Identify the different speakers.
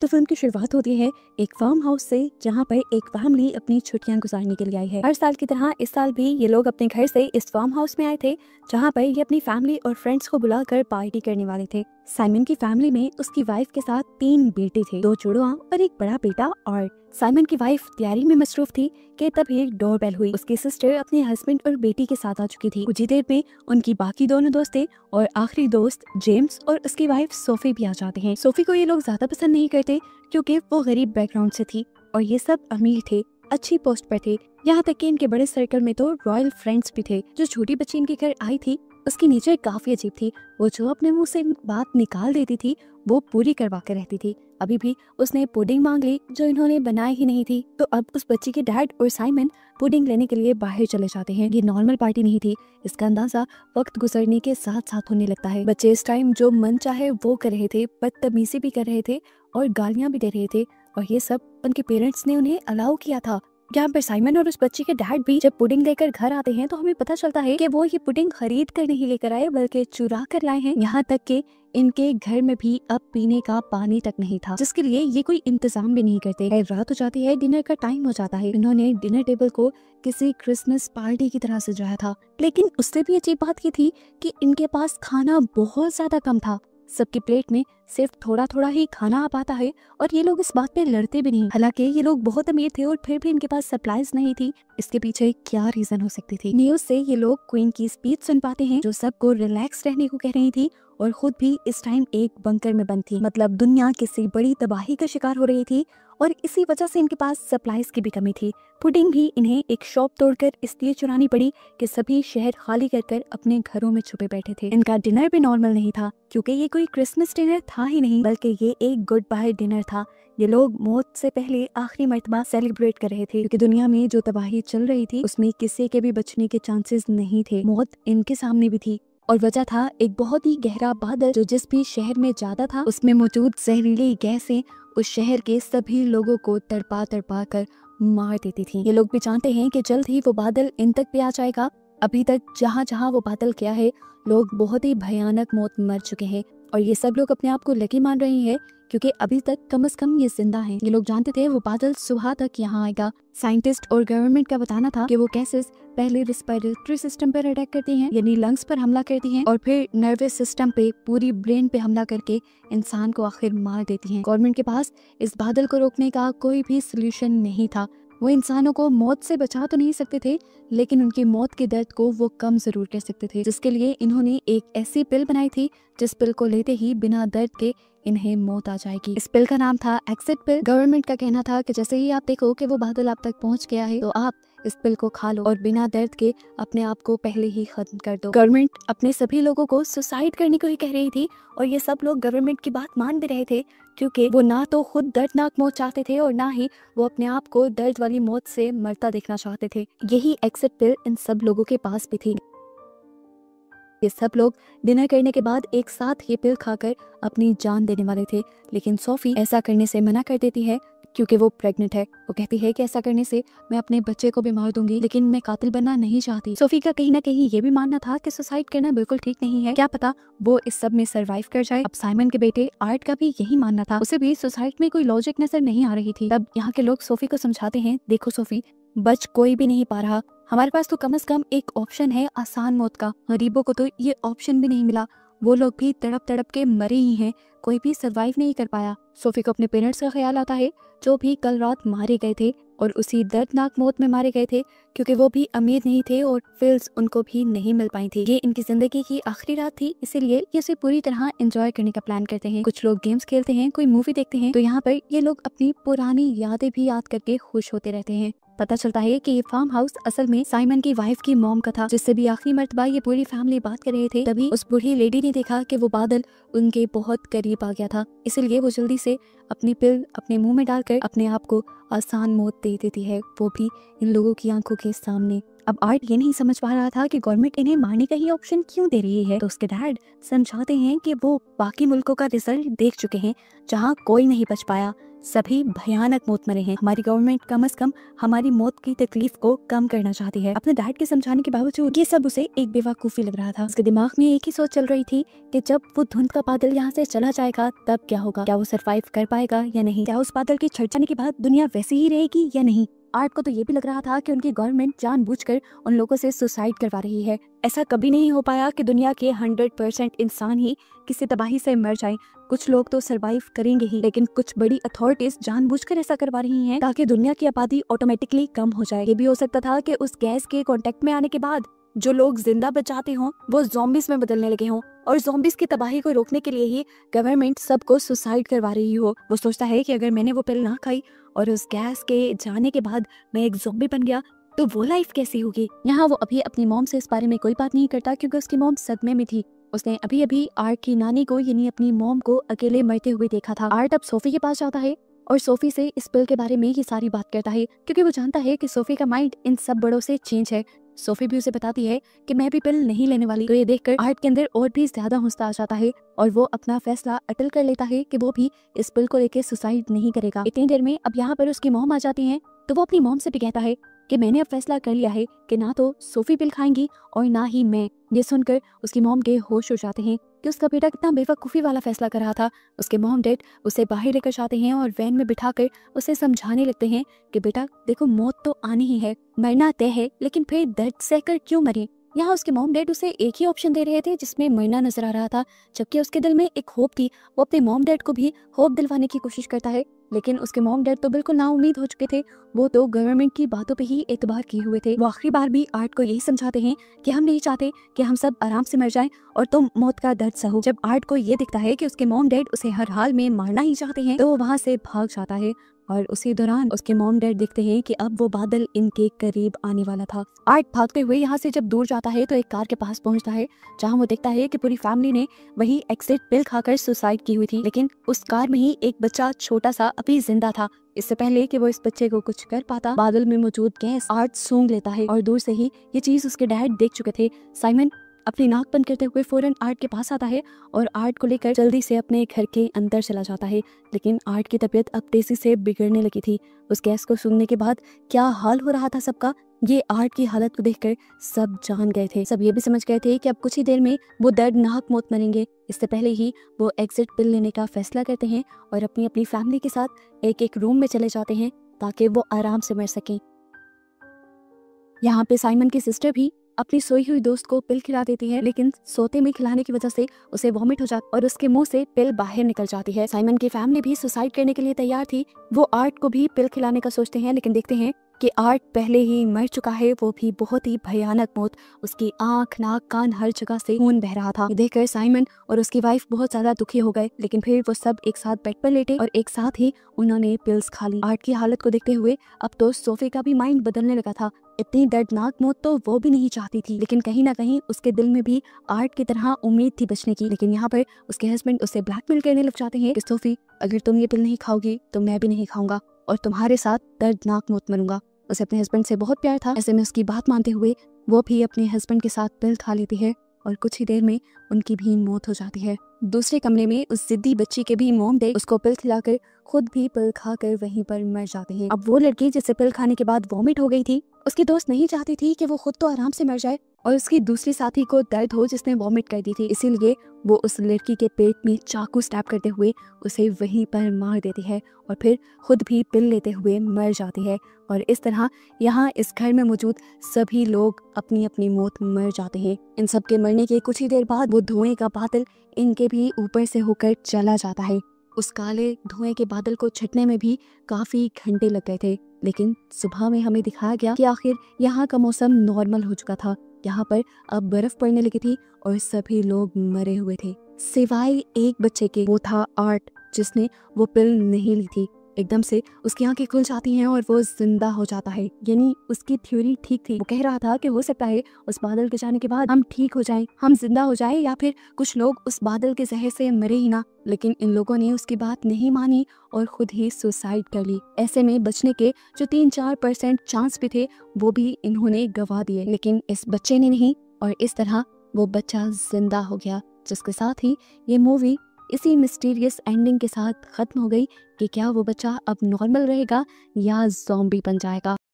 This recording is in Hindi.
Speaker 1: तो फिल्म की शुरुआत होती है एक फार्म हाउस से, जहाँ पर एक फैमिली अपनी छुट्टियां गुजारने के लिए आई है। हर साल की तरह इस साल भी ये लोग अपने घर से इस फार्म हाउस में आए थे, जहाँ पर ये अपनी फैमिली और फ्रेंड्स को बुलाकर पार्टी करने वाले थे। साइमन की फैमिली में उसकी वाइफ के साथ 3 बेटे थे, 2 जुड़वा और एक बड़ा बेटा। और साइमन की वाइफ तैयारी में मसरूफ थी कि तभी एक डोरबेल हुई। उसकी सिस्टर अपने हस्बैंड और बेटी के साथ आ चुकी थी। कुछ ही देर में उनकी बाकी दोनों दोस्त थे और आखिरी दोस्त जेम्स और उसकी वाइफ सोफी भी आ जाते हैं। सोफी को ये लोग ज्यादा पसंद नहीं करते क्योंकि वो गरीब बैकग्राउंड से थी और ये सब अमीर थे, अच्छी पोस्ट पर थे। यहाँ तक कि इनके बड़े सर्कल में तो रॉयल फ्रेंड्स भी थे। जो छोटी बच्ची इनके घर आई थी उसकी नेचर काफी अजीब थी। वो जो अपने मुंह से बात निकाल देती थी वो पूरी करवा कर रहती थी। अभी भी उसने पुडिंग मांग ली जो इन्होंने बनाई ही नहीं थी। तो अब उस बच्ची के डैड और साइमन पुडिंग लेने के लिए बाहर चले जाते हैं। ये नॉर्मल पार्टी नहीं थी, इसका अंदाजा वक्त गुजरने के साथ साथ होने लगता है। बच्चे इस टाइम जो मन चाहे वो कर रहे थे, बदतमीजी भी कर रहे थे और गालियां भी दे रहे थे, और ये सब उनके पेरेंट्स ने उन्हें अलाउ किया था। यहाँ पर साइमन और उस बच्ची के डैड भी जब पुडिंग लेकर घर आते हैं तो हमें पता चलता है कि वो ये पुडिंग खरीद कर नहीं लेकर आए बल्कि चुरा कर लाए हैं। यहाँ तक कि इनके घर में भी अब पीने का पानी तक नहीं था, जिसके लिए ये कोई इंतजाम भी नहीं करते। रात हो जाती है, डिनर का टाइम हो जाता है। इन्होंने डिनर टेबल को किसी क्रिसमस पार्टी की तरह सजाया था, लेकिन उससे भी अजीब बात ये थी कि इनके पास खाना बहुत ज्यादा कम था। सबकी प्लेट में सिर्फ थोड़ा थोड़ा ही खाना आ पाता है और ये लोग इस बात पे लड़ते भी नहीं। हालांकि ये लोग बहुत अमीर थे और फिर भी इनके पास सप्लाईज नहीं थी। इसके पीछे क्या रीजन हो सकती थी? न्यूज से ये लोग क्वीन की स्पीच सुन पाते हैं जो सबको रिलैक्स रहने को कह रही थी और खुद भी इस टाइम एक बंकर में बंद थी। मतलब दुनिया किसी बड़ी तबाही का शिकार हो रही थी और इसी वजह से इनके पास सप्लाईज की भी कमी थी। पुडिंग भी इन्हें एक शॉप तोड़कर इसलिए चुरानी पड़ी कि सभी शहर खाली कर अपने घरों में छुपे बैठे थे। इनका डिनर भी नॉर्मल नहीं था क्योंकि ये कोई क्रिसमस डिनर था ही नहीं, बल्कि ये एक गुड बाय डिनर था। ये लोग मौत से पहले आखिरी मर्तबा सेलिब्रेट कर रहे थे क्योंकि दुनिया में जो तबाही चल रही थी उसमें किसी के भी बचने के चांसेस नहीं थे। मौत इनके सामने भी थी और वजह था एक बहुत ही गहरा बादल जो जिस भी शहर में जाता था उसमें मौजूद जहरीली गैसें उस शहर के सभी लोगों को तड़पा तड़पा कर मार देती थी। ये लोग भी जानते हैं कि जल्द ही वो बादल इन तक भी आ जाएगा। अभी तक जहाँ जहाँ वो बादल गया है लोग बहुत ही भयानक मौत मर चुके हैं और ये सब लोग अपने आप को लकी मान रहे हैं क्योंकि अभी तक कम से कम ये जिंदा हैं। ये लोग जानते थे वो बादल सुबह तक यहाँ आएगा। साइंटिस्ट और गवर्नमेंट का बताना था कि वो गैसेस पहले रेस्पिरेटरी सिस्टम पर अटैक करती हैं, यानी लंग्स पर हमला करती हैं और फिर नर्वस सिस्टम पे, पूरी ब्रेन पे हमला करके इंसान को आखिर मार देती हैं। गवर्नमेंट के पास इस बादल को रोकने का कोई भी सोल्यूशन नहीं था। वो इंसानों को मौत से बचा तो नहीं सकते थे, लेकिन उनकी मौत के दर्द को वो कम जरूर कर सकते थे, जिसके लिए इन्होंने एक ऐसी पिल बनाई थी जिस पिल को लेते ही बिना दर्द के इन्हें मौत आ जाएगी। इस पिल का नाम था एक्सिट पिल। गवर्नमेंट का कहना था कि जैसे ही आप देखो कि वो बादल आप तक पहुंच गया है तो आप इस पिल को खा लो और बिना दर्द के अपने आप को पहले ही खत्म कर दो। गवर्नमेंट अपने सभी लोगों को सुसाइड करने को ही कह रही थी और ये सब लोग गवर्नमेंट की बात मान भी रहे थे क्योंकि वो ना तो खुद दर्दनाक मौत चाहते थे और ना ही वो अपने आप को दर्द वाली मौत से मरता देखना चाहते थे। यही एक्सिट पिल इन सब लोगों के पास भी थी। ये सब लोग डिनर करने के बाद एक साथ ये पिल खाकर अपनी जान देने वाले थे, लेकिन सोफी ऐसा करने से मना कर देती है क्योंकि वो प्रेग्नेंट है। वो कहती है कि ऐसा करने से मैं अपने बच्चे को भी मार दूंगी, लेकिन मैं कातिल बनना नहीं चाहती। सोफी का कहीं ना कहीं ये भी मानना था कि सुसाइड करना बिल्कुल ठीक नहीं है, क्या पता वो इस सब में सरवाइव कर जाए। अब साइमन के बेटे आर्ट का भी यही मानना था, उसे भी सुसाइड में कोई लॉजिक नजर नहीं आ रही थी। तब यहाँ के लोग सोफी को समझाते हैं, देखो सोफी, बच कोई भी नहीं पा रहा, हमारे पास तो कम से कम एक ऑप्शन है आसान मौत का। गरीबों को तो ये ऑप्शन भी नहीं मिला, वो लोग भी तड़प तड़प के मरे ही हैं, कोई भी सरवाइव नहीं कर पाया। सोफी को अपने पेरेंट्स का ख्याल आता है जो भी कल रात मारे गए थे और उसी दर्दनाक मौत में मारे गए थे क्योंकि वो भी अमीर नहीं थे और फिल्स उनको भी नहीं मिल पाई थी। ये इनकी जिंदगी की आखिरी रात थी, इसीलिए ये इसे पूरी तरह एंजॉय करने का प्लान करते हैं। कुछ लोग गेम्स खेलते हैं, कोई मूवी देखते हैं, तो यहाँ पर ये लोग अपनी पुरानी यादें भी याद करके खुश होते रहते हैं। पता चलता है कि ये फार्म हाउस असल में साइमन की वाइफ की मॉम का था, जिससे भी आखिरी मर्तबा ये पूरी फैमिली बात कर रहे थे। तभी उस बूढ़ी लेडी ने देखा कि वो बादल उनके बहुत करीब आ गया था, इसलिए वो जल्दी से अपनी पिल अपने मुंह में डालकर अपने आप को आसान मौत दे देती है, वो भी इन लोगों की आंखों के सामने। अब आर्ट ये नहीं समझ पा रहा था कि गवर्नमेंट इन्हें मारने का ही ऑप्शन क्यों दे रही है, तो उसके डैड समझाते हैं कि वो बाकी मुल्कों का रिजल्ट देख चुके हैं जहाँ कोई नहीं बच पाया, सभी भयानक मौत मरे हैं। हमारी गवर्नमेंट कम से कम हमारी मौत की तकलीफ को कम करना चाहती है। अपने डैड के समझाने के बावजूद ये सब उसे एक बेवकूफ़ी लग रहा था। उसके दिमाग में एक ही सोच चल रही थी कि जब वो धुंध का बादल यहाँ से चला जाएगा तब क्या होगा, क्या वो सरवाइव कर पाएगा या नहीं, क्या उस बादल के छट जाने के बाद दुनिया वैसी ही रहेगी या नहीं। आर्ट को तो ये भी लग रहा था कि उनकी गवर्नमेंट जानबूझकर उन लोगों से सुसाइड करवा रही है। ऐसा कभी नहीं हो पाया कि दुनिया के 100% इंसान ही किसी तबाही से मर जाएं। कुछ लोग तो सरवाइव करेंगे ही, लेकिन कुछ बड़ी अथॉरिटीज जानबूझकर ऐसा करवा रही हैं ताकि दुनिया की आबादी ऑटोमेटिकली कम हो जाए। ये भी हो सकता था कि उस गैस के कांटेक्ट में आने के बाद जो लोग जिंदा बचाते हों वो ज़ॉम्बीज में बदलने लगे हों, और ज़ॉम्बीज की तबाही को रोकने के लिए ही गवर्नमेंट सबको सुसाइड करवा रही हो। वो सोचता है कि अगर मैंने वो पिल ना खाई और उस गैस के जाने के बाद मैं एक ज़ॉम्बी बन गया तो वो लाइफ कैसी होगी। यहाँ वो अभी अपनी मॉम से इस बारे में कोई बात नहीं करता क्योंकि उसकी मॉम सदमे में थी। उसने अभी अभी आर्ट की नानी को यानी अपनी मॉम को अकेले मरते हुए देखा था। आर्ट अब सोफी के पास जाता है और सोफी से इस पिल के बारे में ये सारी बात करता है क्योंकि वो जानता है कि सोफी का माइंड इन सब बड़ों से चेंज है। सोफी भी उसे बताती है कि मैं भी पिल नहीं लेने वाली। तो ये देखकर आर्ट के अंदर और भी ज्यादा हौसला आ जाता है और वो अपना फैसला अटल कर लेता है कि वो भी इस पिल को लेकर सुसाइड नहीं करेगा। इतनी देर में अब यहाँ पर उसकी मॉम आ जाती है तो वो अपनी मॉम से भी कहता है कि मैंने अब फैसला कर लिया है कि ना तो सोफी पिल खाएंगी और ना ही मैं। ये सुनकर उसकी मॉम के होश उड़ जाते हैं कि उसका बेटा कितना बेवकूफ़ी वाला फैसला कर रहा था। उसके मॉम डैड उसे बाहर लेकर जाते हैं और वैन में बिठाकर उसे समझाने लगते हैं कि बेटा देखो मौत तो आनी ही है, मरना तय है, लेकिन फिर दर्द सहकर क्यों मरे। यहाँ उसके मॉम डैड उसे एक ही ऑप्शन दे रहे थे जिसमें मरना नजर आ रहा था, जबकि उसके दिल में एक होप थी। वो अपने मॉम डैड को भी होप दिलवाने की कोशिश करता है, लेकिन उसके मॉम डैड तो बिल्कुल नाउम्मीद हो चुके थे। वो तो गवर्नमेंट की बातों पे ही एतबार किए हुए थे। वो आखिरी बार भी आर्ट को यही समझाते हैं कि हम नहीं चाहते कि हम सब आराम से मर जाएं और तुम मौत का दर्द सहो। जब आर्ट को ये दिखता है कि उसके मॉम डैड उसे हर हाल में मारना ही चाहते हैं तो वो वहाँ से भाग जाता है और उसी दौरान उसके मॉम डैड देखते हैं कि अब वो बादल इनके करीब आने वाला था। आर्ट भागते हुए यहाँ से जब दूर जाता है तो एक कार के पास पहुँचता है जहाँ वो देखता है कि पूरी फैमिली ने वही एक्सिट पिल खाकर सुसाइड की हुई थी, लेकिन उस कार में ही एक बच्चा छोटा सा अभी जिंदा था। इससे पहले कि वो इस बच्चे को कुछ कर पाता, बादल में मौजूद गैस आर्ट सूंघ लेता है और दूर से ही ये चीज उसके डैड देख चुके थे। साइमन अपनी नाक बंद करते हुए फौरन आर्ट के पास आता है और आर्ट को लेकर जल्दी से अपने घर के अंदर चला जाता है, लेकिन आर्ट की तबीयत अब तेजी से बिगड़ने लगी थी। उस गैस को सूंघने के बाद क्या हाल हो रहा था सबका, ये आर्ट की हालत को देखकर सब जान गए थे। सब ये भी समझ गए थे कि अब कुछ ही देर में वो दर्दनाक मौत मरेंगे। इससे पहले ही वो एग्जिट पिल लेने का फैसला करते हैं और अपनी अपनी फैमिली के साथ एक एक रूम में चले जाते हैं ताकि वो आराम से मर सकें। यहाँ पे साइमन की सिस्टर भी अपनी सोई हुई दोस्त को पिल खिला देती है, लेकिन सोते में खिलाने की वजह से उसे वॉमिट हो जाती और उसके मुंह से पिल बाहर निकल जाती है। साइमन की फैमिली भी सुसाइड करने के लिए तैयार थी। वो आर्ट को भी पिल खिलाने का सोचते हैं, लेकिन देखते हैं कि आर्ट पहले ही मर चुका है, वो भी बहुत ही भयानक मौत। उसकी आंख, नाक, कान हर जगह से खून बह रहा था। देखकर साइमन और उसकी वाइफ बहुत ज्यादा दुखी हो गए, लेकिन फिर वो सब एक साथ बेड पर लेटे और एक साथ ही उन्होंने पिल्स खा ली। आर्ट की हालत को देखते हुए अब तो सोफी का भी माइंड बदलने लगा था। इतनी दर्दनाक मौत तो वो भी नहीं चाहती थी, लेकिन कहीं ना कहीं उसके दिल में भी आर्ट की तरह उम्मीद थी बचने की। लेकिन यहाँ पर उसके हस्बैंड उसे ब्लैकमेल करने लग जाते हैं कि सोफी अगर तुम ये पिल नहीं खाओगी तो मैं भी नहीं खाऊंगा और तुम्हारे साथ दर्दनाक मौत मरूंगा। उसे अपने हस्बैंड से बहुत प्यार था, ऐसे में उसकी बात मानते हुए वो भी अपने हस्बैंड के साथ पिल खा लेती है और कुछ ही देर में उनकी भी मौत हो जाती है। दूसरे कमरे में उस जिद्दी बच्ची के भी मॉम डैड उसको पिल खिलाकर खुद भी पिल खाकर वहीं पर मर जाते हैं। अब वो लड़की जिसे पिल खाने के बाद वॉमिट हो गई थी, उसकी दोस्त नहीं चाहती थी कि वो खुद तो आराम से मर जाए और उसकी दूसरी साथी को दर्द हो जिसने वॉमिट कर दी थी, इसीलिए वो उस लड़की के पेट में चाकू स्टैब करते हुए उसे वहीं पर मार देती है और फिर खुद भी पिल लेते हुए मर जाती है। और इस तरह यहाँ इस घर में मौजूद सभी लोग अपनी अपनी मौत मर जाते हैं। इन सब के मरने के कुछ ही देर बाद वो धुएं का बादल इनके भी ऊपर से होकर चला जाता है। उस काले धुएं के बादल को छटने में भी काफी घंटे लग गए थे, लेकिन सुबह में हमें दिखाया गया कि आखिर यहाँ का मौसम नॉर्मल हो चुका था। यहाँ पर अब बर्फ पड़ने लगी थी और सभी लोग मरे हुए थे सिवाय एक बच्चे के। वो था आर्ट, जिसने वो पिल नहीं ली थी। एकदम से उसकी आंखें खुल जाती हैं और वो जिंदा हो जाता है। यानी उसकी थ्योरी ठीक थी। वो कह रहा था कि हो सकता है उस बादल के जाने के बाद हम ठीक हो जाएं, हम जिंदा हो जाएं, या फिर कुछ लोग उस बादल के जहर से मरे ही ना। लेकिन इन लोगों ने उसकी बात नहीं मानी और खुद ही सुसाइड कर ली। ऐसे में बचने के जो 3-4% चांस भी थे वो भी इन्होंने गवा दिए, लेकिन इस बच्चे ने नहीं, और इस तरह वो बच्चा जिंदा हो गया। जिसके साथ ही ये मूवी इसी मिस्टीरियस एंडिंग के साथ खत्म हो गई कि क्या वो बच्चा अब नॉर्मल रहेगा या ज़ॉम्बी बन जाएगा।